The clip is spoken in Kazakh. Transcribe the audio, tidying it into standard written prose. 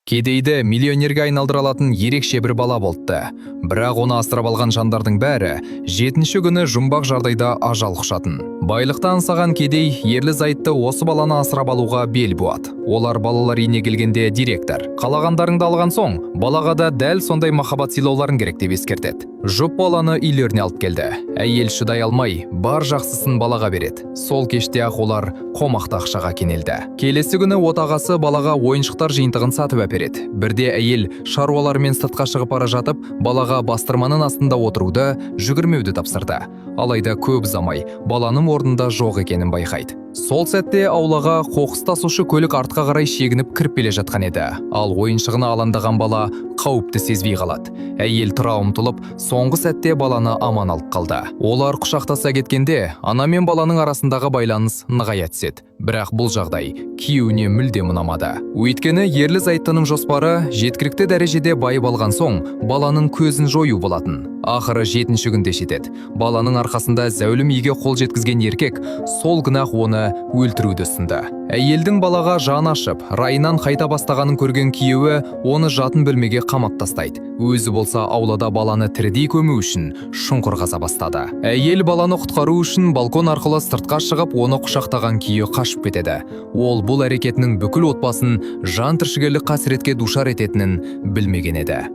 Кедейді миллионерге айналдыра алатын ерекше бір бала болыпты. Бірақ оны асырап алған жандардың бәрі 7-ші күні жұмбақ жағдайда ажал құшатын. Байлықты аңсаған кедей ерлі зайытты осы баланы асырап алуға бел буады. Олар балалар үйіне келгенде директор: қалағандарыңды алған соң, балаға да дәл сондай махаббат сыйлауларың керек деп ескертеді. Жұп баланы үйлеріне алып келді. Әйел шыдай алмай, бар жақсысын балаға береді. Сол кеште ақ олар қомақты ақшаға кенелді. Келесі күні отағасы балаға ойыншықтар жиынтығын сатып әпереді. Бірде әйел шаруалармен сыртқа шығып бара жатып, балаға бастырманың астында отыруды, жүгірмеуді тапсырды. Алайда көп ұзамай баланың орнында жоқ екенін байқайды. Сол сәтте аулаға қоқыс тасушы көлік артқа қарай шегініп кіріп келе жатқан еді. Ал ойыншығына алаңдаған бала қауіпті сезбей қалады. Әйел тұра ұмтылып, соңғы сәтте баланы аман алып қалды. Олар құшақтаса кеткенде, ана мен баланың арасындағы байланыс нығая түседі. Бірақ бұл жағдай күйеуіне мүлдем ұнамады. Өйткені ерлі зайыптының жоспары жеткілікті дәрежеде байып алған соң, баланың көзін жою болатын. Ақыры 7-ші күнде жетеді. Баланың арқасында зәулім үйге қол жеткізген еркек сол күні-ақ оны өлтіруді ұсынды. Әйелдің балаға жаны ашып, райынан қайта бастағанын көрген күйеуі оны жатын бөлмеге қамап тастайды. Өзі болса аулада баланы тірідей көму үшін шұңқыр қаза бастады. Әйел баланы құтқару үшін балкон арқылы сыртқа шығып, оны құшақтаған күйі қашып кетеді. Ол бұл әрекетінің бүкіл отбасын жан түршігерлік қасіретке душар ететінін білмеген еді.